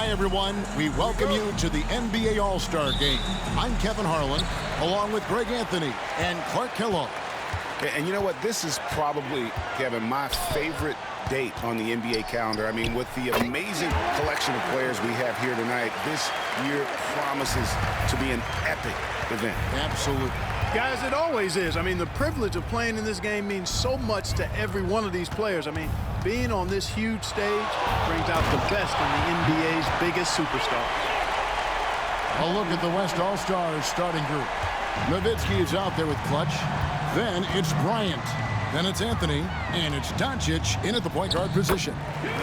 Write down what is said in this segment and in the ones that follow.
Hi, everyone. We welcome you to the NBA All-Star Game. I'm Kevin Harlan, along with Greg Anthony and Clark Kellogg. And you know what? This is probably, Kevin, my favorite date on the NBA calendar. I mean, with the amazing collection of players we have here tonight, this year promises to be an epic event. Absolutely. Guys, it always is. I mean, the privilege of playing in this game means so much to every one of these players. I mean, being on this huge stage brings out the best in the NBA's biggest superstars. A look at the West All-Stars starting group. Nowitzki is out there with Clutch. Then it's Bryant. Then it's Anthony. And it's Doncic in at the point guard position.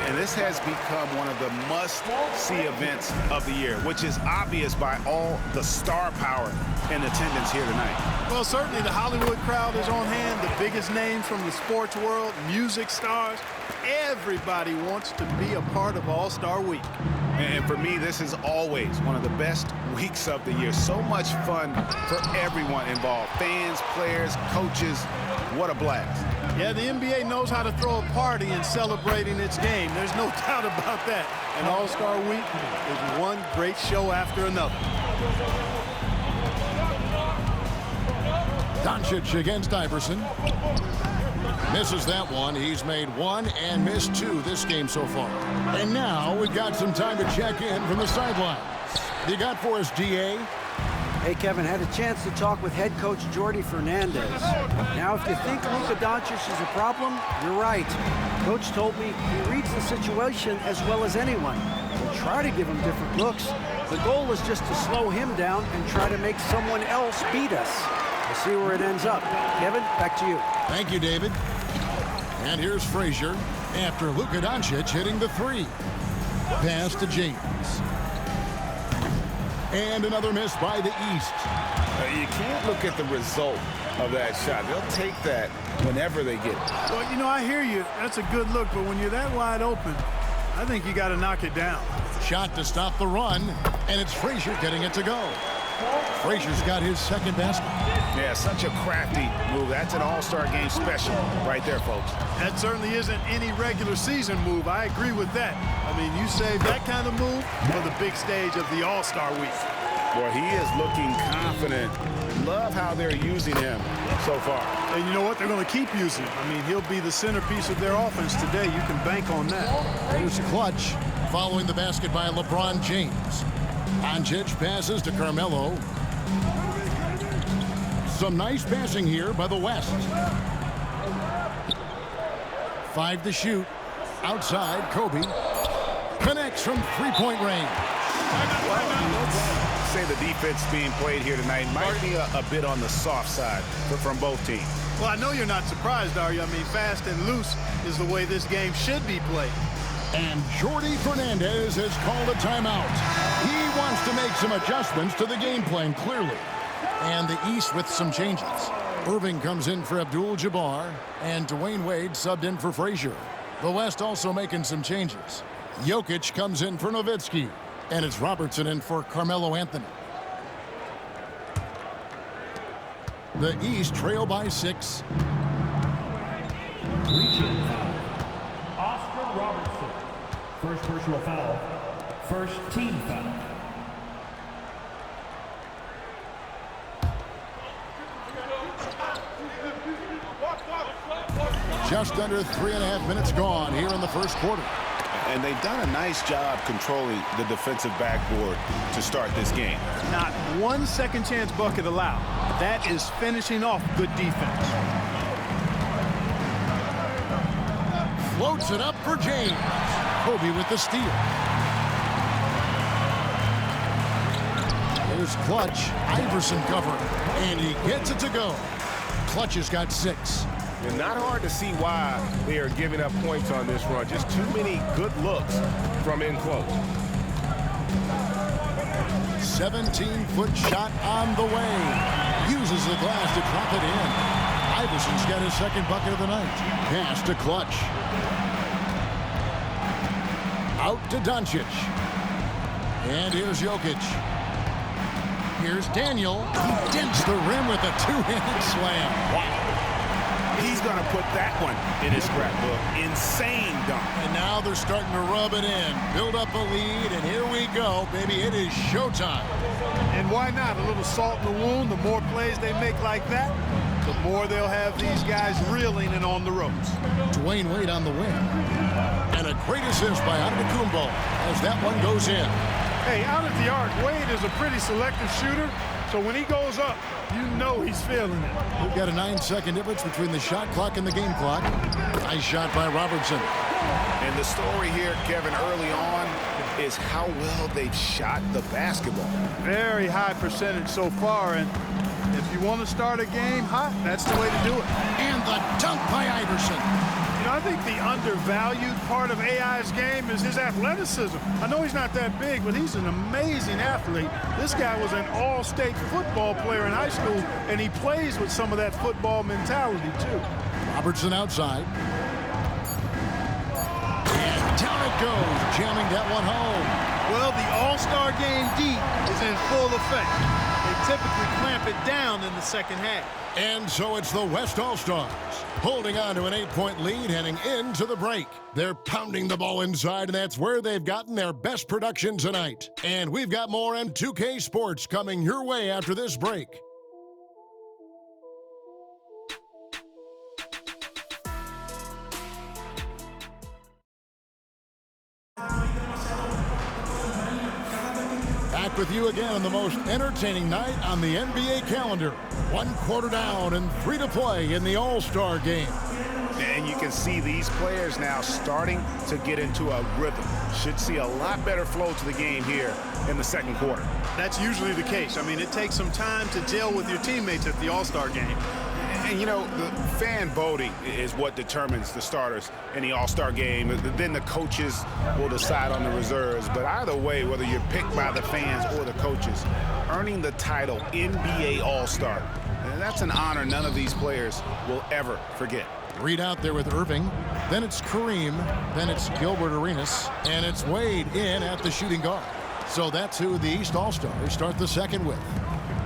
And this has become one of the must-see events of the year, which is obvious by all the star power in attendance here tonight. Well, certainly the Hollywood crowd is on hand, the biggest names from the sports world, music stars. Everybody wants to be a part of All-Star Week. And for me, this is always one of the best weeks of the year. So much fun for everyone involved. Fans, players, coaches. What a blast. Yeah, the NBA knows how to throw a party in celebrating its game. There's no doubt about that. And All-Star Week is one great show after another. Doncic against Iverson. Misses that one. He's made one and missed two this game so far. And now we've got some time to check in from the sidelines. You got for us, DA? Hey, Kevin, had a chance to talk with head coach Jordi Fernandez. Now, if you think Luka Doncic is a problem, you're right. Coach told me he reads the situation as well as anyone. We'll try to give him different looks. The goal is just to slow him down and try to make someone else beat us. We'll see where it ends up. Kevin, back to you. Thank you, David. And here's Frazier after Luka Doncic hitting the three. Pass to James. And another miss by the East. You can't look at the result of that shot. They'll take that whenever they get it. Well, you know, I hear you. That's a good look, but when you're that wide open, I think you got to knock it down. Shot to stop the run, and it's Frazier getting it to go. Frazier's got his second basket. Yeah, such a crafty move. That's an All-Star Game special right there, folks. That certainly isn't any regular season move. I agree with that. I mean, you save that kind of move for the big stage of the All-Star Week. Boy, he is looking confident. Love how they're using him so far. And you know what? They're going to keep using him. I mean, he'll be the centerpiece of their offense today. You can bank on that. Here's Clutch following the basket by LeBron James. Doncic passes to Carmelo. Some nice passing here by the West. 5 to shoot. Outside, Kobe. Connects from three-point range. Let's say the defense being played here tonight might be a bit on the soft side from both teams. Well, I know you're not surprised, are you? I mean, fast and loose is the way this game should be played. And Jordi Fernandez has called a timeout. He wants to make some adjustments to the game plan, clearly. And the East with some changes. Irving comes in for Abdul-Jabbar, and Dwayne Wade subbed in for Frazier. The West also making some changes. Jokic comes in for Nowitzki, and it's Robertson in for Carmelo Anthony. The East trail by 6. Reaching foul. Oscar Robertson. First personal foul. First team foul. Just under 3.5 minutes gone here in the first quarter. And they've done a nice job controlling the defensive backboard to start this game. Not one second chance bucket allowed. That is finishing off good defense. Floats it up for James. Kobe with the steal. Here's Clutch. Iverson covering. And he gets it to go. Clutch has got 6. And not hard to see why they are giving up points on this run. Just too many good looks from in close. 17-foot shot on the way. Uses the glass to drop it in. Iverson's got his second bucket of the night. Pass to Clutch. Out to Doncic. And here's Jokic. Here's Daniel. He dents the rim with a two-handed slam. Wow. He's going to put that one in his scrapbook. Insane dunk. And now they're starting to rub it in, build up a lead, and here we go, baby. It is showtime. And why not? A little salt in the wound. The more plays they make like that, the more they'll have these guys reeling and on the ropes. Dwayne Wade on the wing. And a great assist by Antetokounmpo as that one goes in. Hey, out at the arc, Wade is a pretty selective shooter, so when he goes up, you know he's feeling it. We've got a 9-second difference between the shot clock and the game clock. Nice shot by Robertson. And the story here, Kevin, early on is how well they've shot the basketball. Very high percentage so far, and if you want to start a game hot, that's the way to do it. And the dunk by Iverson. You know, I think the undervalued part of AI's game is his athleticism. I know he's not that big, but he's an amazing athlete. This guy was an all-state football player in high school, and he plays with some of that football mentality, too. Robertson outside. And down it goes, jamming that one home. Well, the All-Star game deep is in full effect. They typically clamp it down in the second half. And so it's the West All-Stars holding on to an 8-point lead heading into the break. They're pounding the ball inside, and that's where they've gotten their best production tonight. And we've got more M2K Sports coming your way after this break. Back with you again on the most entertaining night on the NBA calendar. 1 quarter down and 3 to play in the All-Star game. And you can see these players now starting to get into a rhythm. Should see a lot better flow to the game here in the second quarter. That's usually the case. I mean, it takes some time to gel with your teammates at the All-Star game. And, you know, the fan voting is what determines the starters in the All-Star game. Then the coaches will decide on the reserves. But either way, whether you're picked by the fans or the coaches, earning the title NBA All-Star, that's an honor none of these players will ever forget. Reed out there with Irving. Then it's Kareem. Then it's Gilbert Arenas. And it's Wade in at the shooting guard. So that's who the East All-Stars start the second with.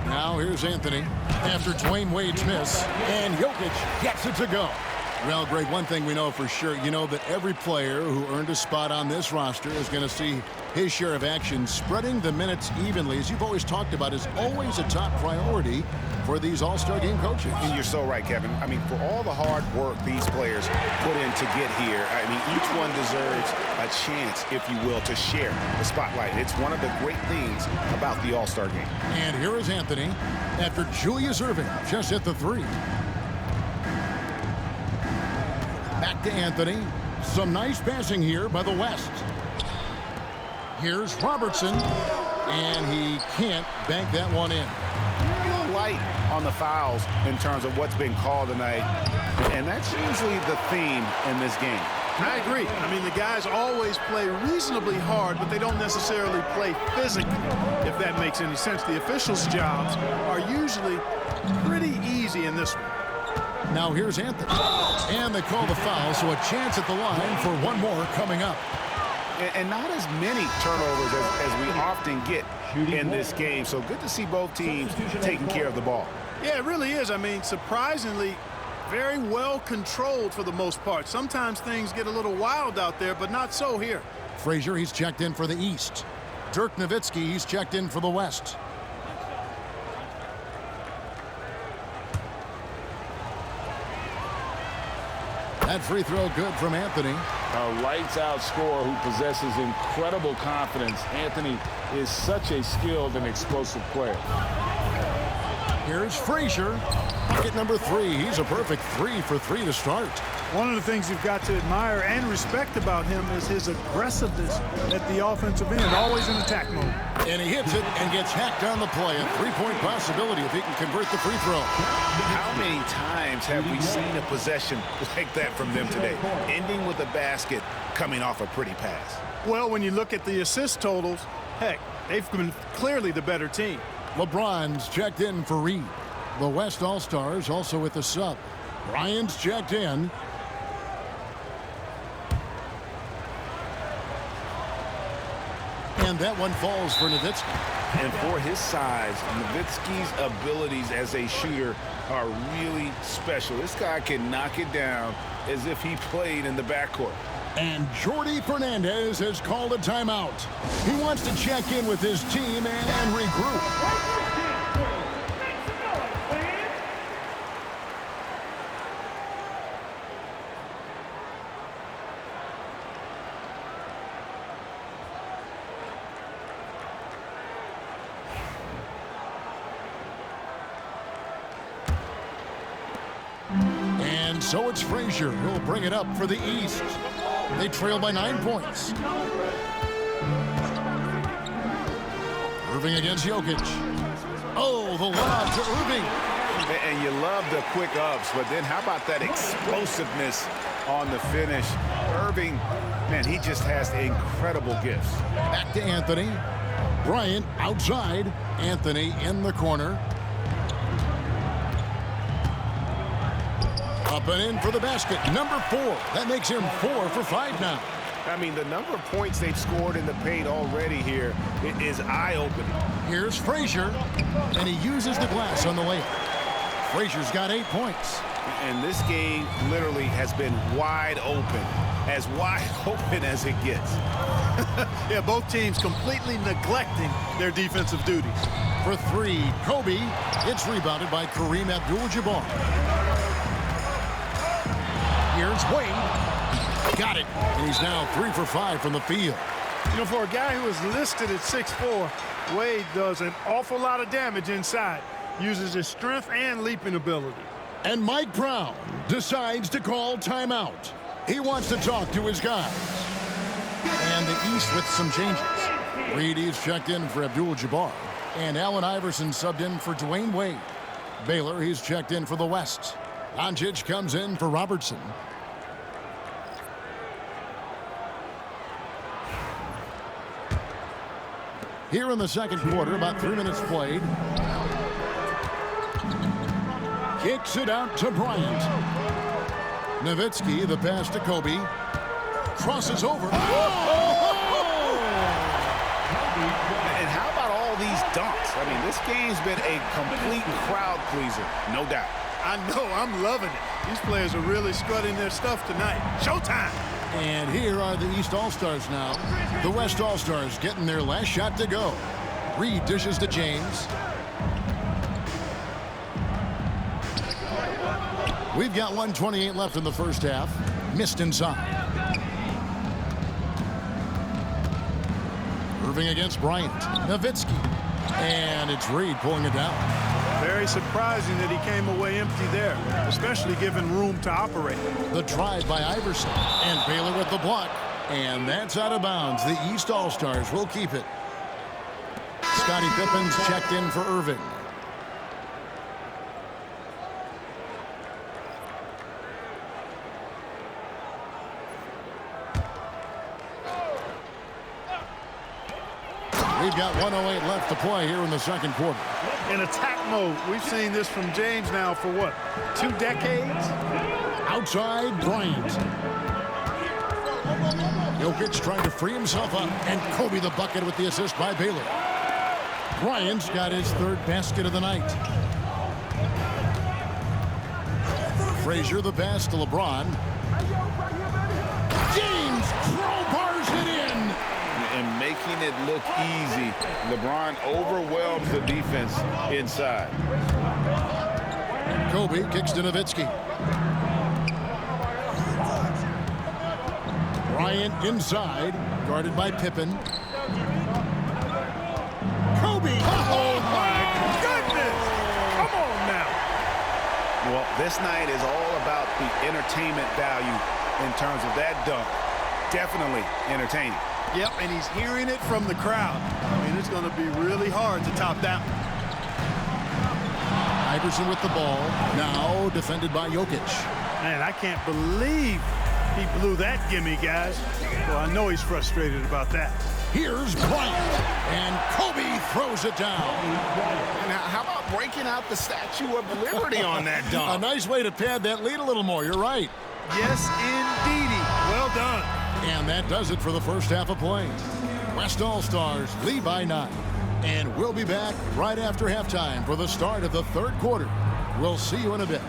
Now here's Anthony after Dwayne Wade's miss, and Jokic gets it to go. Well, Greg, one thing we know for sure, you know that every player who earned a spot on this roster is going to see his share of action. Spreading the minutes evenly, as you've always talked about, is always a top priority for these All-Star game coaches. And you're so right, Kevin. I mean, for all the hard work these players put in to get here, I mean, each one deserves a chance, if you will, to share the spotlight. It's one of the great things about the All-Star game. And here is Anthony after Julius Irving just hit the three. Back to Anthony. Some nice passing here by the West. Here's Robertson, and he can't bank that one in. Light on the fouls in terms of what's been called tonight, and that's usually the theme in this game. I agree. I mean, the guys always play reasonably hard, but they don't necessarily play physically, if that makes any sense. The officials' jobs are usually pretty easy in this one. Now here's Anthony. And they call the foul, so a chance at the line for one more coming up. And not as many turnovers as we often get in this game. So good to see both teams taking care of the ball. Yeah, it really is. I mean, surprisingly, very well controlled for the most part. Sometimes things get a little wild out there, but not so here. Frazier, he's checked in for the East. Dirk Nowitzki, he's checked in for the West. That free throw good from Anthony. A lights-out scorer who possesses incredible confidence. Anthony is such a skilled and explosive player. Here's Frazier. Bucket number 3. He's a perfect 3 for 3 to start. One of the things you've got to admire and respect about him is his aggressiveness at the offensive end, always in attack mode. And he hits it and gets hacked on the play. A 3-point possibility if he can convert the free throw. How many times have we seen a possession like that from them today, ending with a basket coming off a pretty pass? Well, when you look at the assist totals, heck, they've been clearly the better team. LeBron's checked in for Reed. The West All-Stars also with the sub. Bryant's checked in. And that one falls for Nowitzki. And for his size, Nowitzki's abilities as a shooter are really special. This guy can knock it down as if he played in the backcourt. And Jordi Fernandez has called a timeout. He wants to check in with his team and regroup. And so it's Frazier who'll bring it up for the East. They trail by 9 points. Irving against Jokic. Oh, the lob to Irving. And you love the quick ups, but then how about that explosiveness on the finish? Irving, man, he just has incredible gifts. Back to Anthony. Bryant outside. Anthony in the corner. Up and in for the basket. Number 4. That makes him 4 for 5 now. I mean, the number of points they've scored in the paint already here is eye-opening. Here's Frazier, and he uses the glass on the layup. Frazier's got 8 points. And this game literally has been wide open as it gets. Yeah, both teams completely neglecting their defensive duties. For 3, Kobe. It's rebounded by Kareem Abdul-Jabbar. Here's Wade. Got it. And he's now 3 for 5 from the field. You know, for a guy who is listed at 6'4", Wade does an awful lot of damage inside. Uses his strength and leaping ability. And Mike Brown decides to call timeout. He wants to talk to his guys. And the East with some changes. Reedy's checked in for Abdul-Jabbar. And Allen Iverson subbed in for Dwayne Wade. Baylor, he's checked in for the West. Doncic comes in for Robertson. Here in the second quarter, about 3 minutes played. Kicks it out to Bryant. Nowitzki, the pass to Kobe. Crosses over. And how about all these dunks? I mean, this game's been a complete crowd pleaser, no doubt. I know, I'm loving it. These players are really strutting their stuff tonight. Showtime! And here are the East All-Stars now. The West All-Stars getting their last shot to go. Reed dishes to James. We've got 1:28 left in the first half. Missed inside. Irving against Bryant. Nowitzki. And it's Reed pulling it down. Very surprising that he came away empty there, especially given room to operate. The drive by Iverson. And Baylor with the block. And that's out of bounds. The East All-Stars will keep it. Scottie Pippen's checked in for Irving. We've got 1:08 left to play here in the second quarter. In attack mode, we've seen this from James now for what, 2 decades? Outside, Bryant. Jokic trying to free himself up, and Kobe the bucket with the assist by Baylor. Bryant's got his 3rd basket of the night. Frazier the pass to LeBron. James crowbars it in. And making it look easy. LeBron overwhelms the defense inside. Kobe kicks to Nowitzki. Bryant inside, guarded by Pippen. Kobe! Oh, my goodness! Come on now. Well, this night is all about the entertainment value in terms of that dunk. Definitely entertaining. Yep, and he's hearing it from the crowd. I mean, it's going to be really hard to top that one. Iverson with the ball, now defended by Jokic. Man, I can't believe he blew that gimme, guys. Well, I know he's frustrated about that. Here's Bryant, and Kobe throws it down. Now, how about breaking out the Statue of Liberty on that A dunk? nice way to pad that lead a little more. You're right. Yes, indeedy. Well done. And that does it for the first half of play. West All-Stars lead by 9. And we'll be back right after halftime for the start of the third quarter. We'll see you in a bit.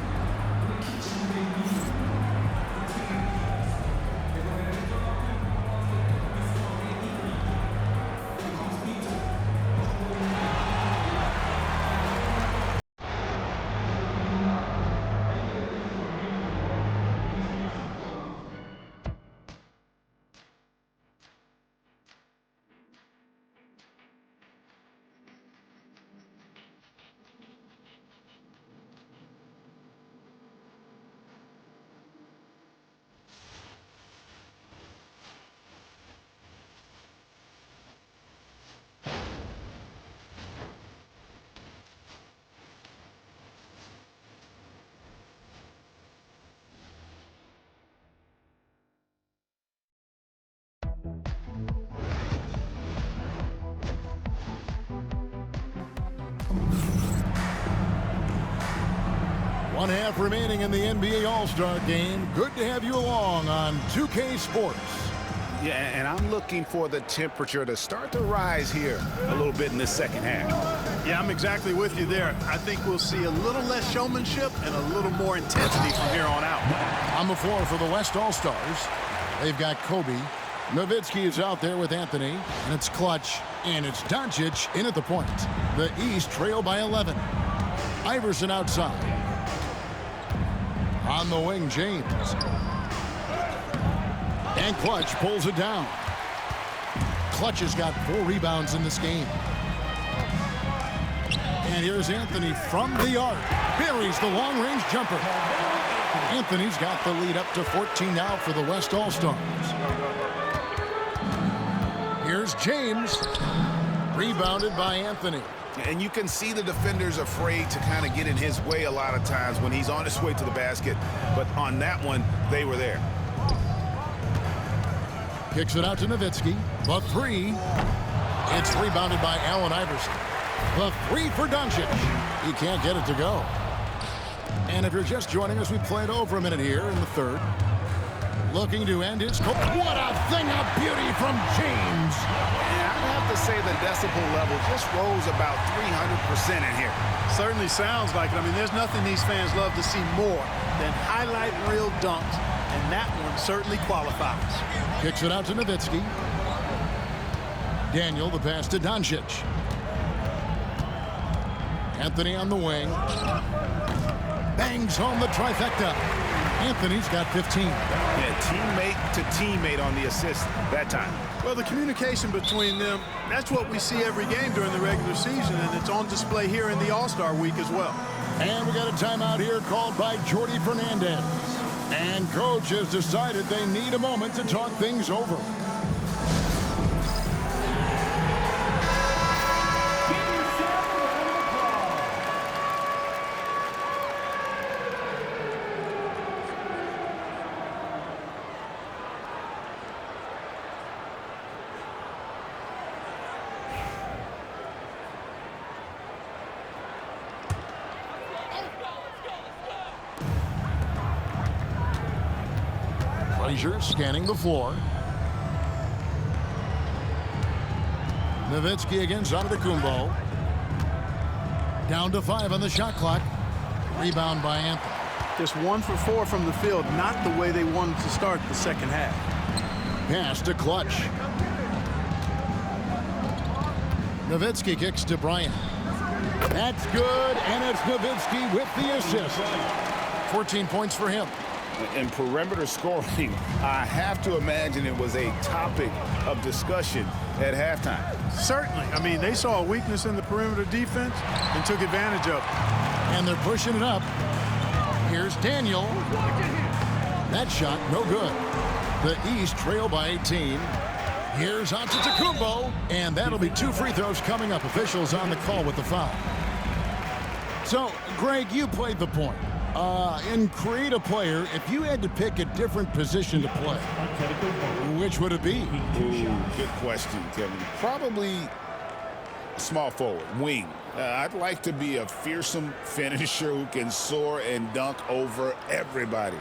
One half remaining in the NBA All-Star game. Good to have you along on 2K Sports. Yeah, and I'm looking for the temperature to start to rise here a little bit in the second half. Yeah, I'm exactly with you there. I think we'll see a little less showmanship and a little more intensity from here on out. On the floor for the West All-Stars, they've got Kobe. Nowitzki is out there with Anthony, and it's Clutch, and it's Doncic in at the point. The East trail by 11. Iverson outside. On the wing, James. And Clutch pulls it down. Clutch has got 4 rebounds in this game. And here's Anthony from the arc. Buries the long-range jumper. Anthony's got the lead up to 14 now for the West All-Stars. Here's James. Rebounded by Anthony. And you can see the defenders afraid to kind of get in his way a lot of times when he's on his way to the basket. But on that one, they were there. Kicks it out to Nowitzki. The 3. It's rebounded by Allen Iverson. The 3 for Doncic. He can't get it to go. And if you're just joining us, we played over a minute here in the third. Looking to end his... What a thing of beauty from James. And I'd have to say the decibel level just rose about 300% in here. Certainly sounds like it. I mean, there's nothing these fans love to see more than highlight reel dunks, and that one certainly qualifies. Kicks it out to Nowitzki. Daniel, the pass to Doncic. Anthony on the wing. Bangs home the trifecta. Anthony's got 15. Yeah, teammate to teammate on the assist that time. Well, the communication between them, that's what we see every game during the regular season, and it's on display here in the All-Star week as well. And we got a timeout here called by Jordi Fernandez. And coach has decided they need a moment to talk things over. Frazier scanning the floor. Nowitzki against Antetokounmpo. Down to 5 on the shot clock. Rebound by Anthony. Just 1 for 4 from the field, not the way they wanted to start the second half. Pass to Clutch. Nowitzki kicks to Bryant. That's good, and it's Nowitzki with the assist. 14 points for him. And perimeter scoring, I have to imagine it was a topic of discussion at halftime. Certainly. I mean, they saw a weakness in the perimeter defense and took advantage of it. And they're pushing it up. Here's Daniel. That shot, no good. The East trail by 18. Here's Antetokounmpo, and that'll be 2 free throws coming up. Officials on the call with the foul. So, Greg, you played the point. In create a player, if you had to pick a different position to play, which would it be? Ooh, good question, Kevin. Probably small forward, wing. I'd like to be a fearsome finisher who can soar and dunk over everybody.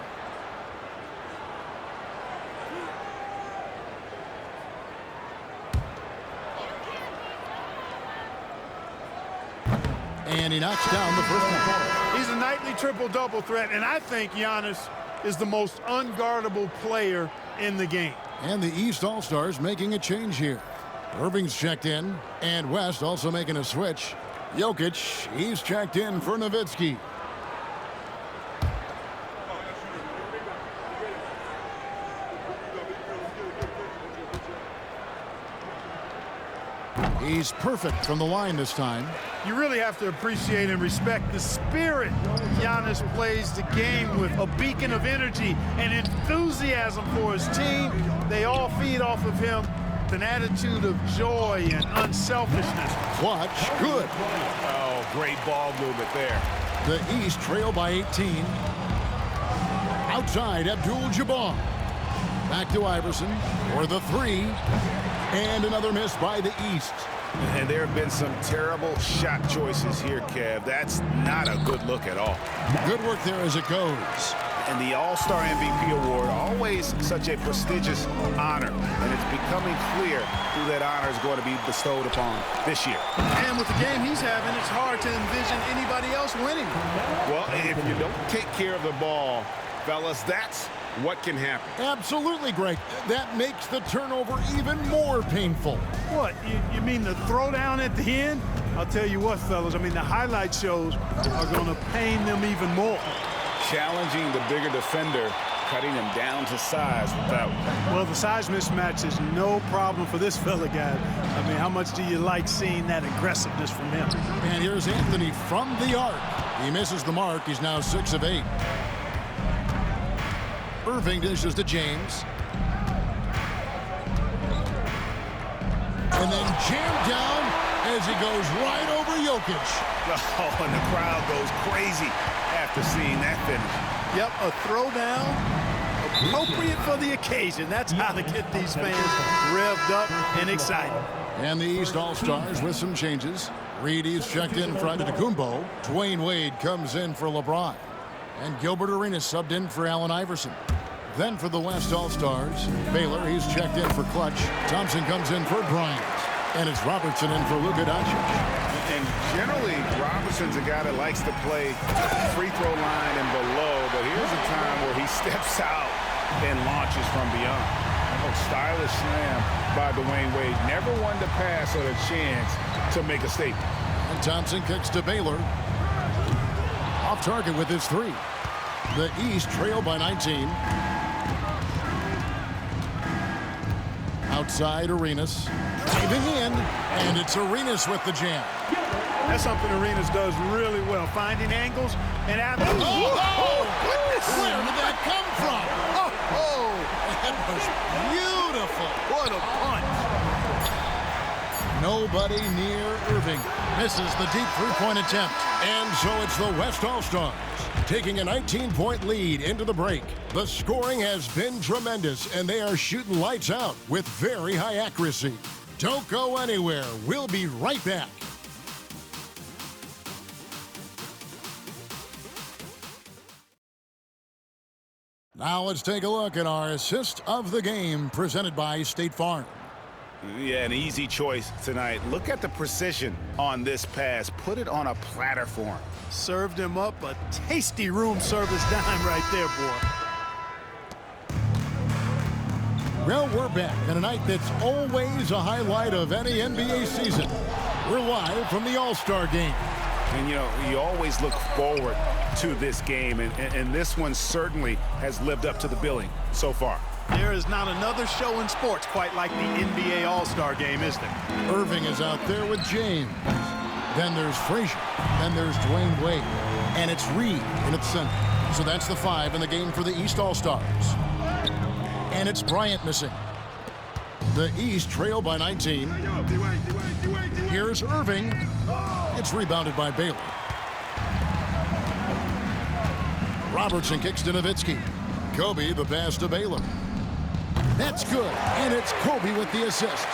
And he knocks down the first one. He's a nightly triple-double threat, and I think Giannis is the most unguardable player in the game. And the East All-Stars making a change here. Irving's checked in, and West also making a switch. Jokic, he's checked in for Nowitzki. He's perfect from the line this time. You really have to appreciate and respect the spirit Giannis plays the game with. A beacon of energy and enthusiasm for his team. They all feed off of him with an attitude of joy and unselfishness. Watch, good. Oh, great ball movement there. The East trail by 18. Outside, Abdul-Jabbar. Back to Iverson for the three. And another miss by the East. And there have been some terrible shot choices here, Kev. That's not a good look at all. Good work there as it goes. And the All-Star MVP award, always such a prestigious honor. And it's becoming clear who that honor is going to be bestowed upon this year. And with the game he's having, it's hard to envision anybody else winning. Well, if you don't take care of the ball, fellas, that's what can happen. Absolutely, Greg. That makes the turnover even more painful. What, you mean the throwdown at the end? I'll tell you what, fellas, I mean, the highlight shows are going to pain them even more. Challenging the bigger defender, cutting him down to size without. Well, the size mismatch is no problem for this fella, guy. I mean, how much do you like seeing that aggressiveness from him? And here's Anthony from the arc. He misses the mark. He's now 6 of 8. Irving dishes to James. And then jammed down as he goes right over Jokic. Oh, and the crowd goes crazy after seeing that finish. Yep, a throwdown appropriate for the occasion. That's how to get these fans revved up and excited. And the East All-Stars with some changes. Reed is checked in for Antetokounmpo. Dwayne Wade comes in for LeBron. And Gilbert Arenas subbed in for Allen Iverson. Then for the West All-Stars, Baylor, he's checked in for Clutch. Thompson comes in for Bryant. And it's Robertson in for Luka Doncic. And generally, Robertson's a guy that likes to play free throw line and below, but here's a time where he steps out and launches from beyond. Oh, stylish slam by Dwayne Wade. Never one to pass or a chance to make a statement. And Thompson kicks to Baylor. Off target with his three. The East trail by 19. Outside Arenas. Diving in, and it's Arenas with the jam. That's something Arenas does really well, finding angles and avenues. Oh, goodness! Where did that come from? Oh, that was beautiful. What a punch. Nobody near Irving. Misses the deep three-point attempt. And so it's the West All-Stars taking a 19-point lead into the break. The scoring has been tremendous, and they are shooting lights out with very high accuracy. Don't go anywhere. We'll be right back. Now let's take a look at our assist of the game presented by State Farm. Yeah, an easy choice tonight. Look at the precision on this pass. Put it on a platter for him. Served him up a tasty room service dime right there, boy. Well, we're back on a night that's always a highlight of any NBA season. We're live from the All-Star Game. And, you know, you always look forward to this game, and this one certainly has lived up to the billing so far. There is not another show in sports quite like the NBA All-Star Game, is there? Irving is out there with James. Then there's Frazier. Then there's Dwayne Wade. And it's Reed in its center. So that's the 5 in the game for the East All-Stars. And it's Bryant missing. The East trail by 19. Here's Irving. It's rebounded by Baylor. Robertson kicks to Nowitzki. Kobe the pass to Baylor. That's good, and it's Kobe with the assist.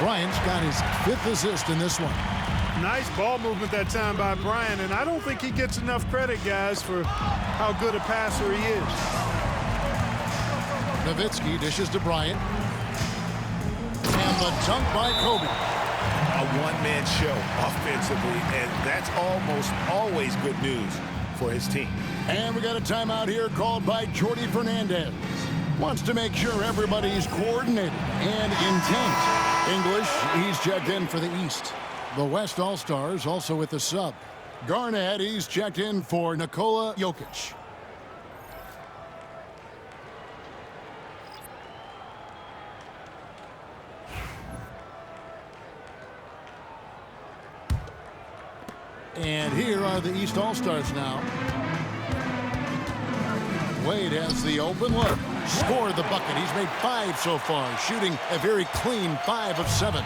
Bryant's got his 5th assist in this one. Nice ball movement that time by Bryant, and I don't think he gets enough credit, guys, for how good a passer he is. Nowitzki dishes to Bryant. And the dunk by Kobe. a one-man show offensively, and that's almost always good news for his team. And we got a timeout here called by Jordi Fernandez. Wants to make sure everybody's coordinated and intent. English, he's checked in for the East. The West All-Stars also with the sub. Garnett, he's checked in for Nikola Jokic. And here are the East All-Stars now. Wade has the open look. Scored the bucket. He's made 5 so far, shooting a very clean 5 of 7.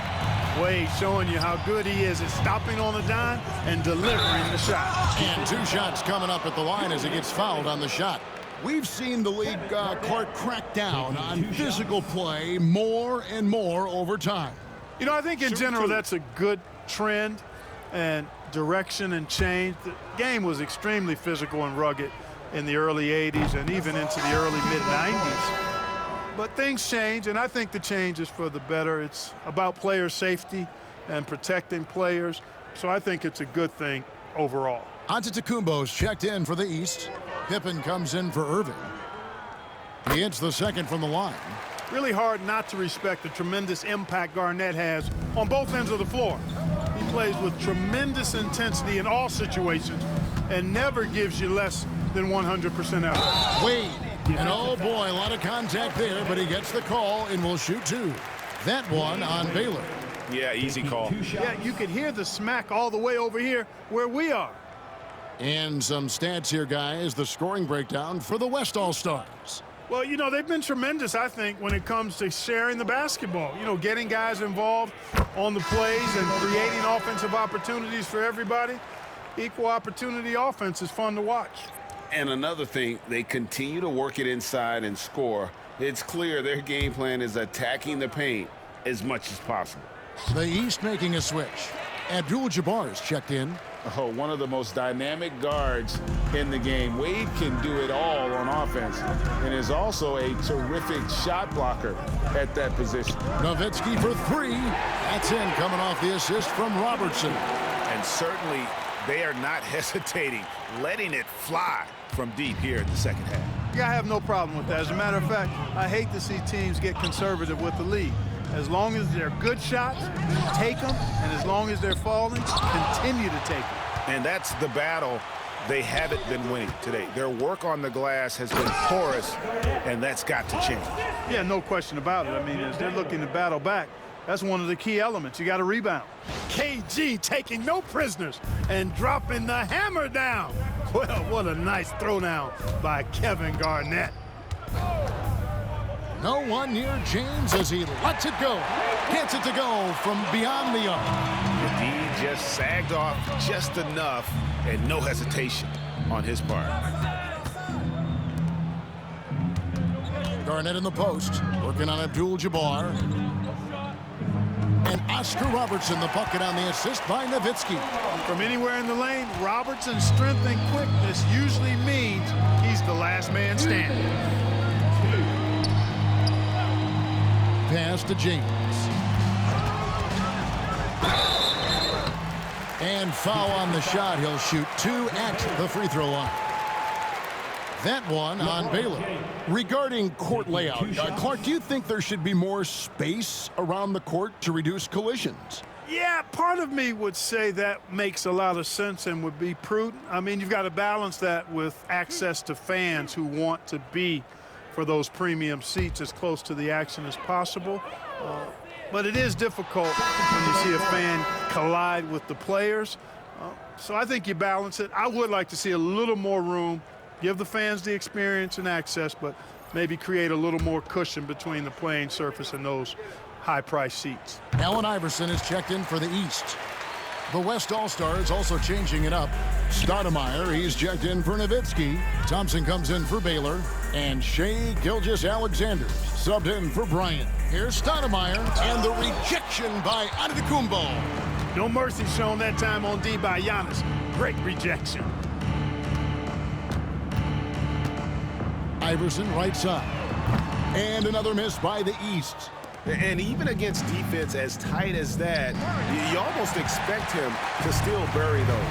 Wade showing you how good he is at stopping on the dime and delivering the shot. And 2 shots coming up at the line as he gets fouled on the shot. We've seen the league, Clark, crack down on physical play more and more over time. You know, I think in general that's a good trend and direction and change. The game was extremely physical and rugged in the early 80s and even into the early mid-90s. But things change, and I think the change is for the better. It's about player safety and protecting players, so I think it's a good thing overall. Antetokounmpo's checked in for the East. Pippen comes in for Irving. He hits the second from the line. Really hard not to respect the tremendous impact Garnett has on both ends of the floor. He plays with tremendous intensity in all situations and never gives you less than 100% effort. Wade, and oh boy, a lot of contact there, but he gets the call and will shoot 2. That one on Baylor. Yeah, easy call. Yeah, you could hear the smack all the way over here where we are. And some stats here, guys. The scoring breakdown for the West All-Stars. Well, you know, they've been tremendous, I think, when it comes to sharing the basketball. You know, getting guys involved on the plays and creating offensive opportunities for everybody. Equal opportunity offense is fun to watch. And another thing, they continue to work it inside and score. It's clear their game plan is attacking the paint as much as possible. The East making a switch. Abdul-Jabbar is checked in. Oh, one of the most dynamic guards in the game. Wade can do it all on offense and is also a terrific shot blocker at that position. Nowitzki for 3. That's in, coming off the assist from Robertson. And certainly they are not hesitating, letting it fly from deep here in the second half. Yeah, I have no problem with that. As a matter of fact, I hate to see teams get conservative with the lead. As long as they're good shots, take them, and as long as they're falling, continue to take them. And that's the battle they haven't been winning today. Their work on the glass has been porous, and that's got to change. Yeah, no question about it. I mean, as they're looking to battle back, that's one of the key elements. You got to rebound. KG taking no prisoners and dropping the hammer down. Well, what a nice throwdown by Kevin Garnett. No one near James as he lets it go. Gets it to go from beyond the arc. He just sagged off just enough and no hesitation on his part. Garnett in the post, working on Abdul-Jabbar. And Oscar Robertson, the bucket on the assist by Nowitzki. From anywhere in the lane, Robertson's strength and quickness usually means he's the last man standing. Pass to James. And foul on the shot. He'll shoot 2 at the free throw line. That one on Baylor. Regarding court layout, Clark, do you think there should be more space around the court to reduce collisions? Yeah, part of me would say that makes a lot of sense and would be prudent. I mean, you've got to balance that with access to fans who want to be for those premium seats as close to the action as possible. But it is difficult when you see a fan collide with the players. So I think you balance it. I would like to see a little more room, give the fans the experience and access, but maybe create a little more cushion between the playing surface and those high-priced seats. Allen Iverson is checked in for the East. The West All-Stars also changing it up. Stoudemire, he's checked in for Nowitzki. Thompson comes in for Baylor. And Shai Gilgeous-Alexander subbed in for Bryant. Here's Stoudemire, and the rejection by Antetokounmpo. No mercy shown that time on D by Giannis. Great rejection. Iverson right side. And another miss by the East. And even against defense as tight as that, you almost expect him to still bury those.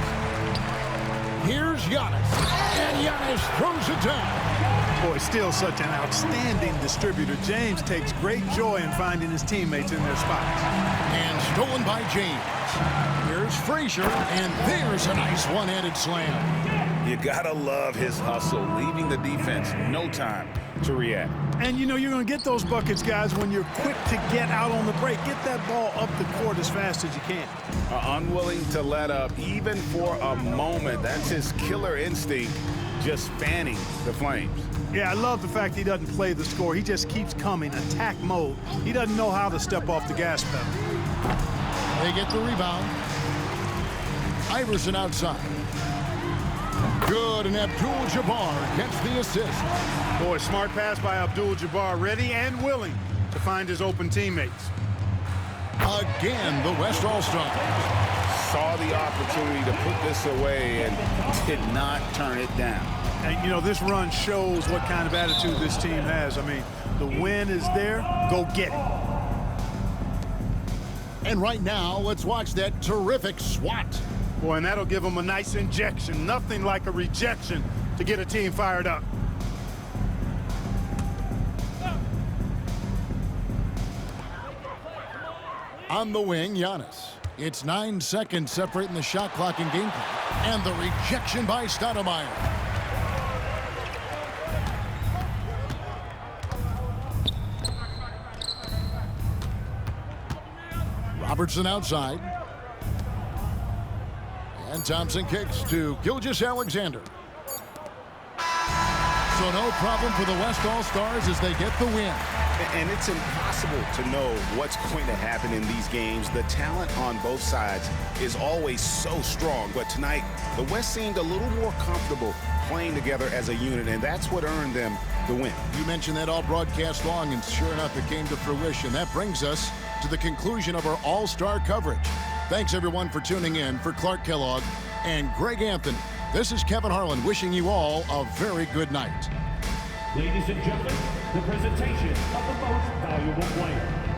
Here's Giannis, and Giannis throws it down. Boy, still such an outstanding distributor. James takes great joy in finding his teammates in their spots. And stolen by James. Here's Frazier, and there's a nice one-handed slam. You gotta love his hustle, leaving the defense no time to react. And you know you're going to get those buckets, guys, when you're quick to get out on the break. Get that ball up the court as fast as you can. Unwilling to let up even for a moment. That's his killer instinct, just fanning the flames. Yeah, I love the fact he doesn't play the score. He just keeps coming, attack mode. He doesn't know how to step off the gas pedal. They get the rebound. Iverson outside. Good, and Abdul-Jabbar gets the assist. Boy, smart pass by Abdul-Jabbar, ready and willing to find his open teammates. Again, the West All-Stars. Saw the opportunity to put this away and did not turn it down. And, you know, this run shows what kind of attitude this team has. I mean, the win is there. Go get it. And right now, let's watch that terrific swat. Boy, and that'll give them a nice injection. Nothing like a rejection to get a team fired up. On the wing, Giannis. It's 9 seconds separating the shot clock and game clock. And the rejection by Stoudemire. Robertson outside. And Thompson kicks to Gilgeous-Alexander. So no problem for the West All-Stars as they get the win. And it's impossible to know what's going to happen in these games. The talent on both sides is always so strong. But tonight, the West seemed a little more comfortable playing together as a unit, and that's what earned them the win. You mentioned that all broadcast long, and sure enough, it came to fruition. That brings us to the conclusion of our All-Star coverage. Thanks, everyone, for tuning in. For Clark Kellogg and Greg Anthony, this is Kevin Harlan wishing you all a very good night. Ladies and gentlemen, the presentation of the most valuable player.